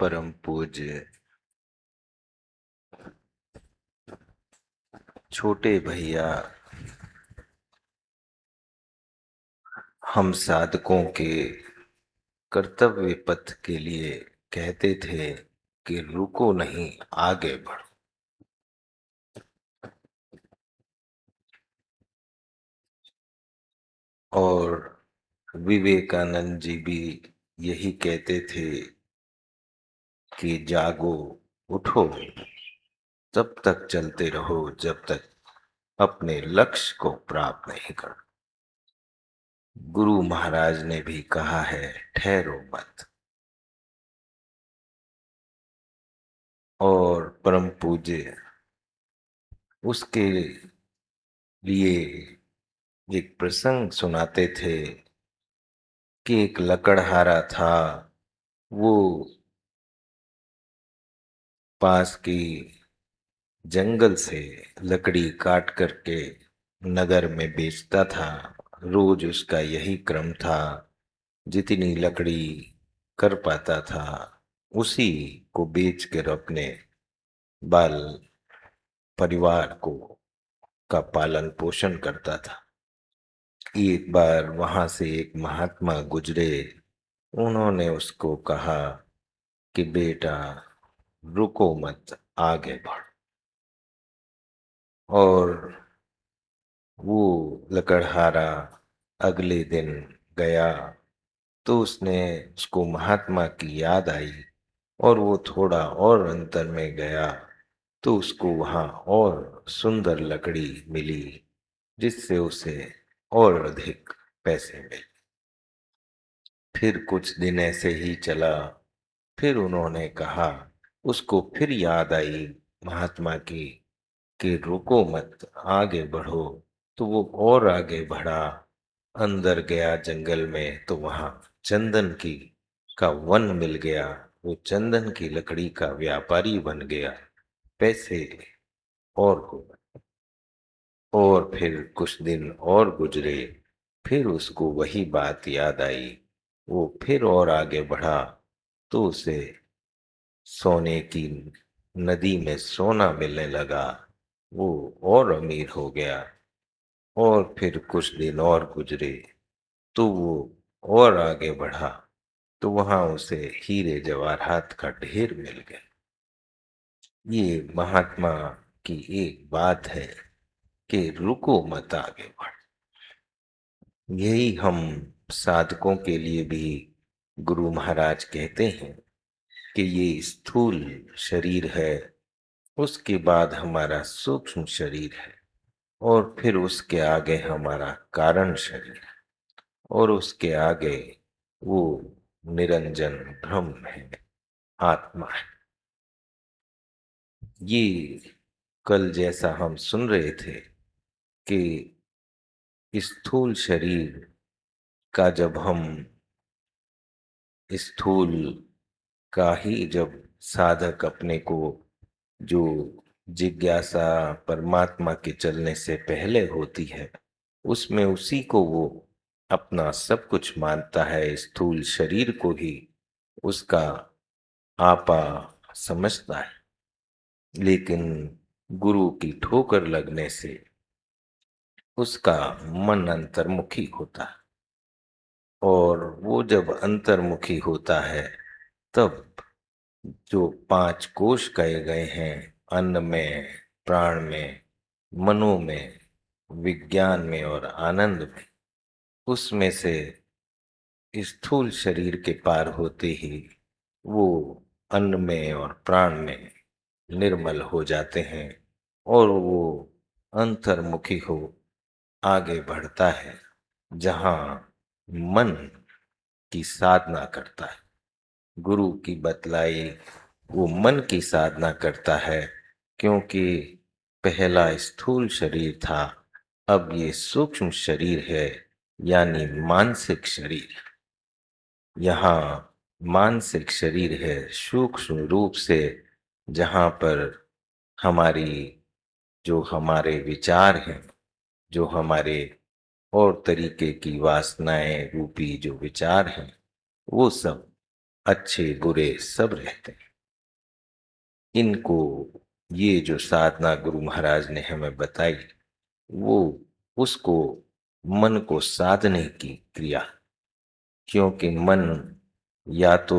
परम पूज्य छोटे भैया हम साधकों के कर्तव्य पथ के लिए कहते थे कि रुको नहीं, आगे बढ़ो। और विवेकानंद जी भी यही कहते थे कि जागो, उठो, तब तक चलते रहो जब तक अपने लक्ष्य को प्राप्त नहीं करो। गुरु महाराज ने भी कहा है, ठहरो मत। और परम पूज्य उसके लिए एक प्रसंग सुनाते थे कि एक लकड़हारा था। वो पास की जंगल से लकड़ी काट करके नगर में बेचता था। रोज उसका यही क्रम था। जितनी लकड़ी कर पाता था उसी को बेच कर अपने बाल परिवार को का पालन पोषण करता था। एक बार वहां से एक महात्मा गुजरे। उन्होंने उसको कहा कि बेटा, रुको मत, आगे बढ़ो। और वो लकड़हारा अगले दिन गया तो उसको महात्मा की याद आई। और वो थोड़ा और अंतर में गया तो उसको वहां और सुंदर लकड़ी मिली, जिससे उसे और अधिक पैसे मिले। फिर कुछ दिन ऐसे ही चला। फिर उन्होंने कहा, उसको फिर याद आई महात्मा की कि रुको मत, आगे बढ़ो। तो वो और आगे बढ़ा। अंदर गया जंगल में तो वहां चंदन की का वन मिल गया। वो चंदन की लकड़ी का व्यापारी बन गया। पैसे और हो गए। और फिर कुछ दिन और गुजरे। फिर उसको वही बात याद आई। वो फिर और आगे बढ़ा तो उसे सोने की नदी में सोना मिलने लगा। वो और अमीर हो गया। और फिर कुछ दिन और गुजरे तो वो और आगे बढ़ा तो वहां उसे हीरे जवाहरात का ढेर मिल गया। ये महात्मा की एक बात है कि रुको मत, आगे बढ़। यही हम साधकों के लिए भी गुरु महाराज कहते हैं कि ये स्थूल शरीर है, उसके बाद हमारा सूक्ष्म शरीर है, और फिर उसके आगे हमारा कारण शरीर है, और उसके आगे वो निरंजन ब्रह्म है, आत्मा है। ये कल जैसा हम सुन रहे थे कि स्थूल शरीर का जब हम स्थूल का ही जब साधक अपने को जो जिज्ञासा परमात्मा के चलने से पहले होती है, उसमें उसी को वो अपना सब कुछ मानता है, स्थूल शरीर को ही उसका आपा समझता है। लेकिन गुरु की ठोकर लगने से उसका मन अंतर्मुखी होता है। और वो जब अंतर्मुखी होता है तब जो पांच कोश कहे गए हैं, अन्न में, प्राण में, मनो में, विज्ञान में और आनंद में, उसमें से स्थूल शरीर के पार होते ही वो अन्न में और प्राण में निर्मल हो जाते हैं। और वो अंतर्मुखी हो आगे बढ़ता है, जहां मन की साधना करता है। गुरु की बतलाई वो मन की साधना करता है, क्योंकि पहला स्थूल शरीर था, अब ये सूक्ष्म शरीर है, यानी मानसिक शरीर। यहाँ मानसिक शरीर है सूक्ष्म रूप से, जहाँ पर हमारी जो हमारे विचार हैं, जो हमारे और तरीके की वासनाएं रूपी जो विचार हैं, वो सब अच्छे बुरे सब रहते हैं। इनको, ये जो साधना गुरु महाराज ने हमें बताई, वो उसको मन को साधने की क्रिया। क्योंकि मन या तो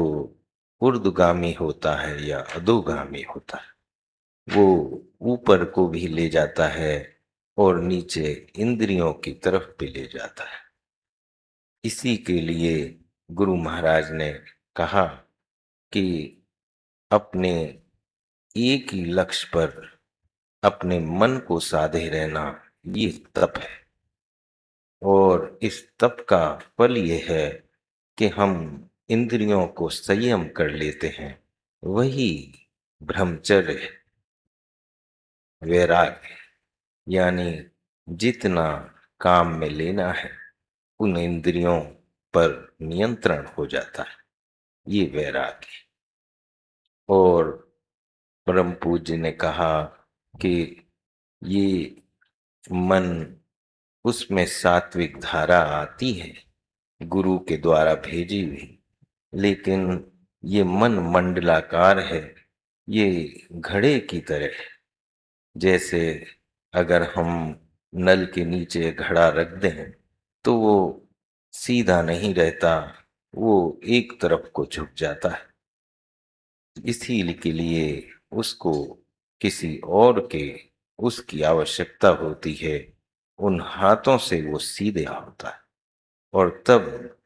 ऊर्ध्वगामी होता है या अधोगामी होता है। वो ऊपर को भी ले जाता है और नीचे इंद्रियों की तरफ भी ले जाता है। इसी के लिए गुरु महाराज ने कहा कि अपने एक ही लक्ष्य पर अपने मन को साधे रहना, ये तप है। और इस तप का फल ये है कि हम इंद्रियों को संयम कर लेते हैं। वही ब्रह्मचर्य है, वैराग्य। यानी जितना काम में लेना है, उन इंद्रियों पर नियंत्रण हो जाता है, ये वैराग्य। और परम पूज्य ने कहा कि ये मन, उसमें सात्विक धारा आती है गुरु के द्वारा भेजी हुई, लेकिन ये मन मंडलाकार है। ये घड़े की तरह है। जैसे अगर हम नल के नीचे घड़ा रख दें तो वो सीधा नहीं रहता, वो एक तरफ को झुक जाता है। इसी के लिए उसको किसी और के, उसकी आवश्यकता होती है। उन हाथों से वो सीधे होता है। और तब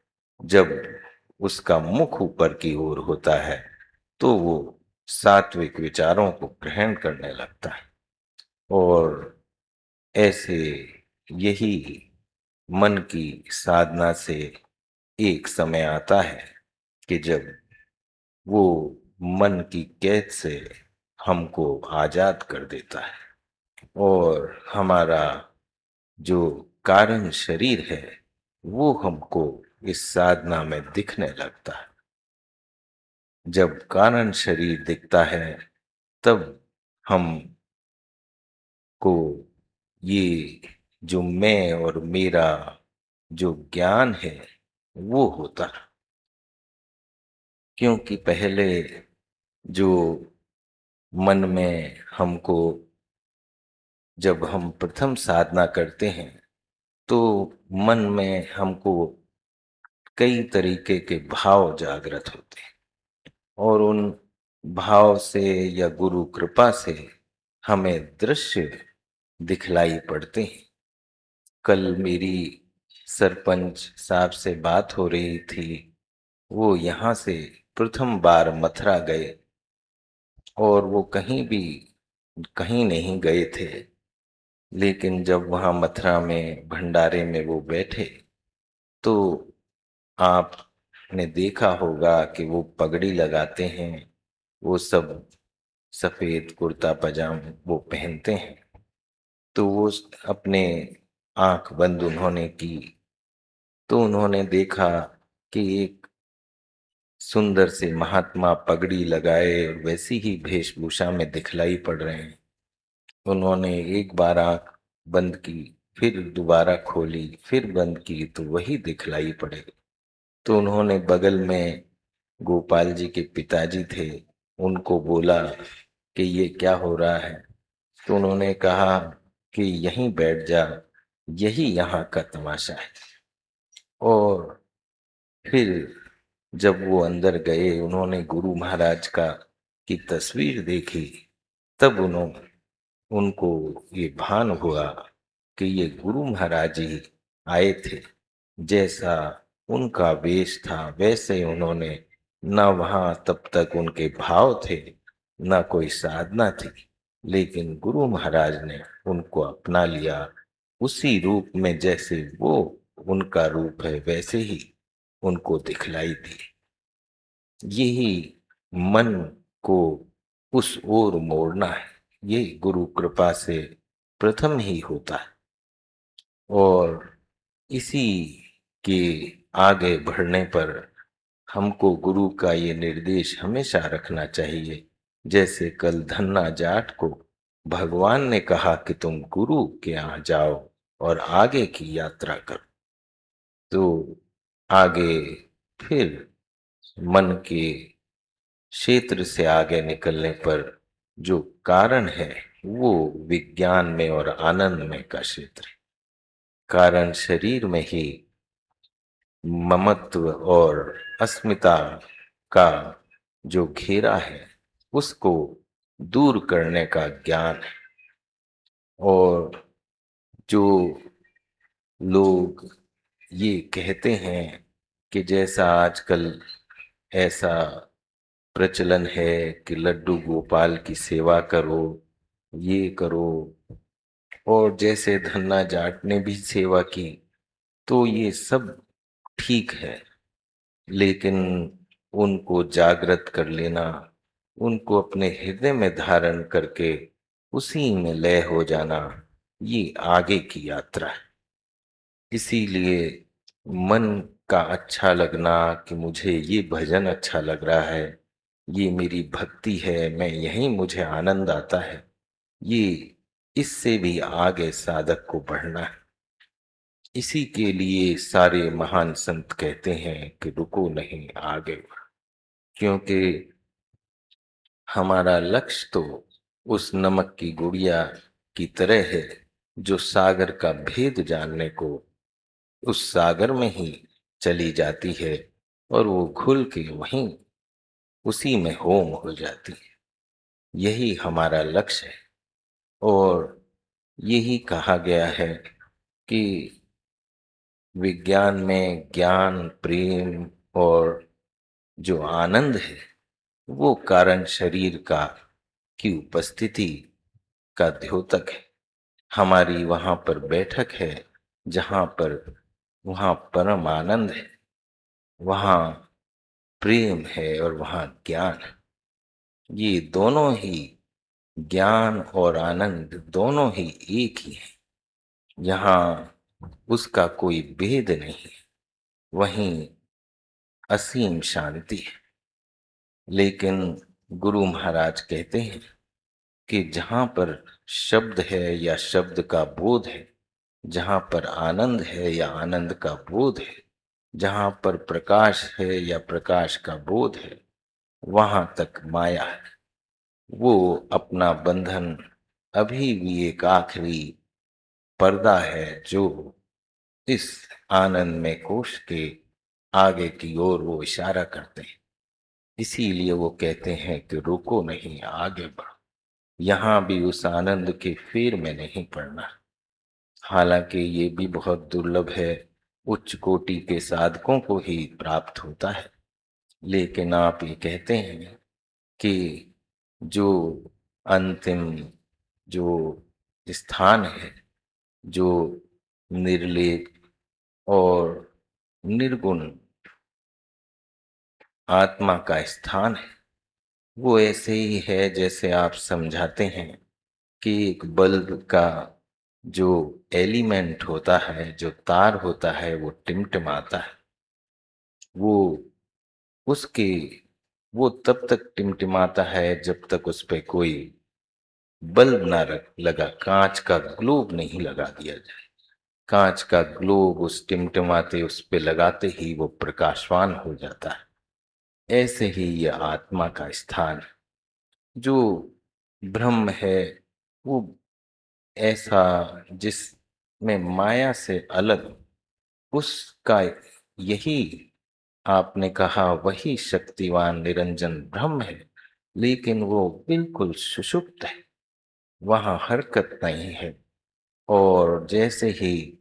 जब उसका मुख ऊपर की ओर होता है तो वो सात्विक विचारों को ग्रहण करने लगता है। और ऐसे यही मन की साधना से एक समय आता है कि जब वो मन की कैद से हमको आजाद कर देता है और हमारा जो कारण शरीर है वो हमको इस साधना में दिखने लगता है। जब कारण शरीर दिखता है तब हम को ये जो मैं और मेरा जो ज्ञान है वो होता है। क्योंकि पहले जो मन में हमको, जब हम प्रथम साधना करते हैं तो मन में हमको कई तरीके के भाव जागृत होते हैं। और उन भाव से या गुरु कृपा से हमें दृश्य दिखलाई पड़ते हैं। कल मेरी सरपंच साहब से बात हो रही थी। वो यहाँ से प्रथम बार मथुरा गए और वो कहीं भी कहीं नहीं गए थे। लेकिन जब वहाँ मथुरा में भंडारे में वो बैठे तो आपने देखा होगा कि वो पगड़ी लगाते हैं, वो सब सफेद कुर्ता पजामा वो पहनते हैं। तो वो अपने आंख बंद उन्होंने की तो उन्होंने देखा कि एक सुंदर से महात्मा पगड़ी लगाए और वैसी ही वेशभूषा में दिखलाई पड़ रहे हैं। उन्होंने एक बार आंख बंद की, फिर दोबारा खोली, फिर बंद की तो वही दिखलाई पड़े। तो उन्होंने बगल में गोपाल जी के पिताजी थे, उनको बोला कि ये क्या हो रहा है। तो उन्होंने कहा कि यहीं बैठ जा, यही यहाँ का तमाशा है। और फिर जब वो अंदर गए, उन्होंने गुरु महाराज का की तस्वीर देखी, तब उनको ये भान हुआ कि ये गुरु महाराज ही आए थे। जैसा उनका वेश था वैसे उन्होंने, न वहां तब तक उनके भाव थे न कोई साधना थी, लेकिन गुरु महाराज ने उनको अपना लिया। उसी रूप में जैसे वो उनका रूप है वैसे ही उनको दिखलाई दी। यही मन को उस ओर मोड़ना है, ये गुरु कृपा से प्रथम ही होता है। और इसी के आगे बढ़ने पर हमको गुरु का ये निर्देश हमेशा रखना चाहिए। जैसे कल धन्ना जाट को भगवान ने कहा कि तुम गुरु के यहाँ जाओ और आगे की यात्रा करो। तो आगे फिर मन के क्षेत्र से आगे निकलने पर जो कारण है वो विज्ञान में और आनंद में का क्षेत्र है। कारण शरीर में ही ममत्व और अस्मिता का जो घेरा है उसको दूर करने का ज्ञान है। और जो लोग ये कहते हैं कि जैसा आजकल ऐसा प्रचलन है कि लड्डू गोपाल की सेवा करो, ये करो, और जैसे धन्ना जाट ने भी सेवा की, तो ये सब ठीक है। लेकिन उनको जागृत कर लेना, उनको अपने हृदय में धारण करके उसी में लय हो जाना, ये आगे की यात्रा है। इसीलिए मन का अच्छा लगना कि मुझे ये भजन अच्छा लग रहा है, ये मेरी भक्ति है, मैं यहीं मुझे आनंद आता है, ये इससे भी आगे साधक को बढ़ना है। इसी के लिए सारे महान संत कहते हैं कि रुको नहीं, आगे बढ़ो। क्योंकि हमारा लक्ष्य तो उस नमक की गुड़िया की तरह है जो सागर का भेद जानने को उस सागर में ही चली जाती है और वो घुल के वहीं उसी में होम हो जाती है। यही हमारा लक्ष्य है। और यही कहा गया है कि विज्ञान में ज्ञान, प्रेम और जो आनंद है वो कारण शरीर का की उपस्थिति का द्योतक है। हमारी वहां पर बैठक है जहां पर वहां परम आनंद है, वहां प्रेम है और वहां ज्ञान है। ये दोनों ही, ज्ञान और आनंद दोनों ही एक ही है। यहाँ उसका कोई भेद नहीं है। वहीं असीम शांति है। लेकिन गुरु महाराज कहते हैं कि जहां पर शब्द है या शब्द का बोध है, जहां पर आनंद है या आनंद का बोध है, जहां पर प्रकाश है या प्रकाश का बोध है, वहां तक माया है। वो अपना बंधन अभी भी एक आखिरी पर्दा है जो इस आनंद में कोश के आगे की ओर वो इशारा करते हैं। इसीलिए वो कहते हैं कि रुको नहीं, आगे बढ़ो। यहाँ भी उस आनंद के फेर में नहीं पड़ना। हालांकि ये भी बहुत दुर्लभ है, उच्च कोटि के साधकों को ही प्राप्त होता है। लेकिन आप ये कहते हैं कि जो अंतिम जो स्थान है, जो निर्लेप और निर्गुण आत्मा का स्थान है, वो ऐसे ही है जैसे आप समझाते हैं कि एक बल्ब का जो एलिमेंट होता है, जो तार होता है, वो टिमटिमाता है। वो उसके वो तब तक टिमटिमाता है जब तक उस पे कोई बल्ब ना लगा, कांच का ग्लोब नहीं लगा दिया जाए। कांच का ग्लोब उस टिमटिमाते उस पे लगाते ही वो प्रकाशवान हो जाता है। ऐसे ही यह आत्मा का स्थान जो ब्रह्म है, वो ऐसा जिसमें माया से अलग उसका यही आपने कहा वही शक्तिवान निरंजन ब्रह्म है। लेकिन वो बिल्कुल सुषुप्त है, वहां हरकत नहीं है। और जैसे ही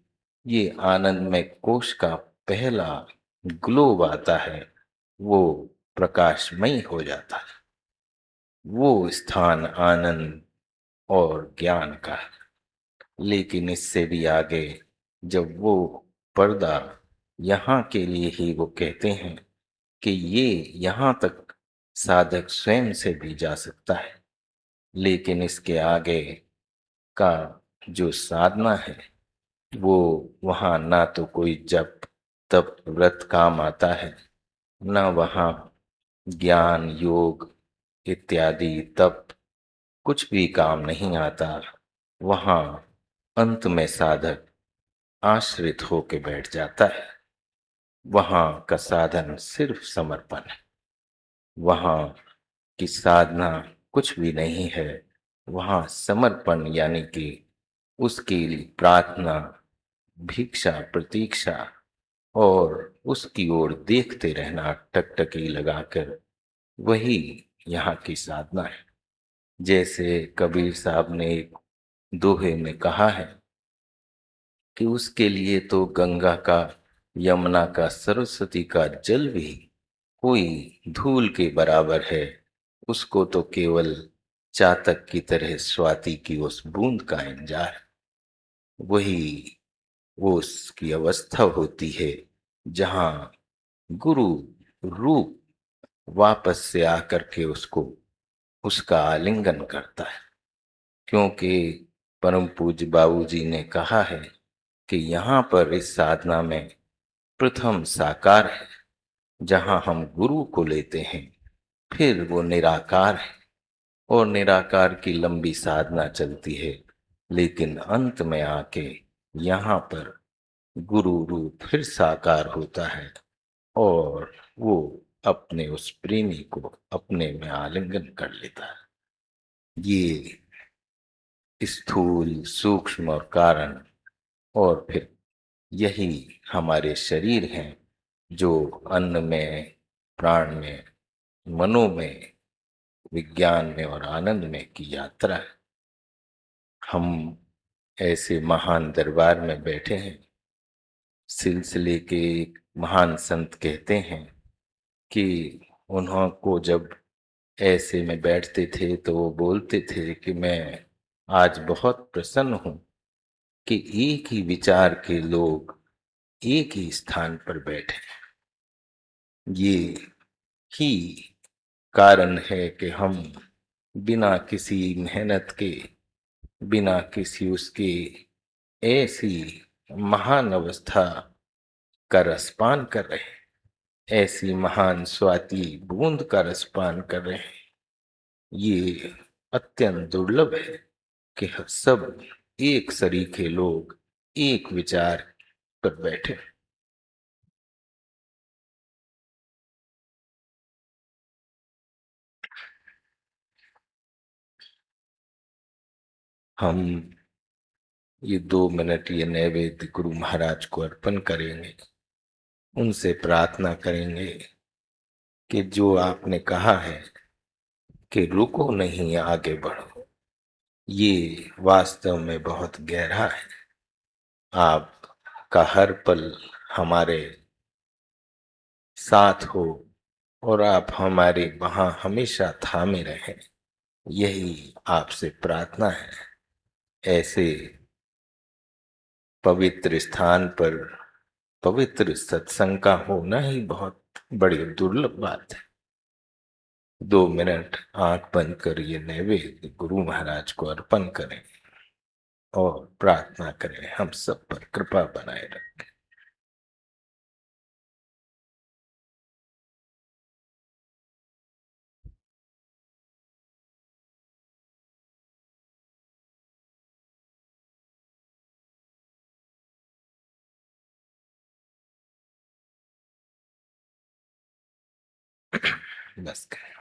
ये आनंद में कोश का पहला ग्लोब आता है, वो प्रकाशमय हो जाता है। वो स्थान आनंद और ज्ञान का है। लेकिन इससे भी आगे जब वो पर्दा, यहाँ के लिए ही वो कहते हैं कि ये यहाँ तक साधक स्वयं से भी जा सकता है। लेकिन इसके आगे का जो साधना है वो वहाँ ना तो कोई जप तप व्रत काम आता है, ना वहाँ ज्ञान योग इत्यादि तप कुछ भी काम नहीं आता। वहाँ अंत में साधक आश्रित होके बैठ जाता है। वहां का साधन सिर्फ समर्पण है। वहाँ की साधना कुछ भी नहीं है। वहाँ समर्पण यानी कि उसकी प्रार्थना, भिक्षा, प्रतीक्षा और उसकी ओर देखते रहना टकटकी लगाकर, वही यहाँ की साधना है। जैसे कबीर साहब ने एक दोहे में कहा है कि उसके लिए तो गंगा का, यमुना का, सरस्वती का जल भी कोई धूल के बराबर है। उसको तो केवल चातक की तरह स्वाति की उस बूंद का इंतजार, वही वो उसकी अवस्था होती है जहां गुरु रूप वापस से आकर के उसको उसका आलिंगन करता है। क्योंकि परम पूज्य बाबूजी ने कहा है कि यहाँ पर इस साधना में प्रथम साकार है, जहाँ हम गुरु को लेते हैं, फिर वो निराकार है और निराकार की लंबी साधना चलती है, लेकिन अंत में आके यहाँ पर गुरु रूप फिर साकार होता है और वो अपने उस प्रेमी को अपने में आलिंगन कर लेता है। ये स्थूल, सूक्ष्म और कारण, और फिर यही हमारे शरीर हैं जो अन्न में, प्राण में, मनो में, विज्ञान में और आनंद में की यात्रा है। हम ऐसे महान दरबार में बैठे हैं। सिलसिले के एक महान संत कहते हैं कि उन्हों को जब ऐसे में बैठते थे तो वो बोलते थे कि मैं आज बहुत प्रसन्न हूं कि एक ही विचार के लोग एक ही स्थान पर बैठे। ये ही कारण है कि हम बिना किसी मेहनत के, बिना किसी उसके, ऐसी महान अवस्था का रसपान कर रहे हैं, ऐसी महान स्वाति बूंद का रसपान कर रहे हैं। ये अत्यंत दुर्लभ है कि सब एक सरीखे लोग एक विचार पर बैठे। हम ये 2 मिनट ये नैवेद्य गुरु महाराज को अर्पण करेंगे, उनसे प्रार्थना करेंगे कि जो आपने कहा है कि रुको नहीं आगे बढ़ो, ये वास्तव में गहरा है। आपका हर पल हमारे साथ हो और आप हमारे वहां हमेशा थामे रहें, यही आपसे प्रार्थना है। ऐसे पवित्र स्थान पर पवित्र सत्संग का होना ही बहुत बड़ी दुर्लभ बात है। 2 मिनट आंख बंद कर ये नैवेद्य गुरु महाराज को अर्पण करें और प्रार्थना करें हम सब पर कृपा बनाए रखें। बस करें।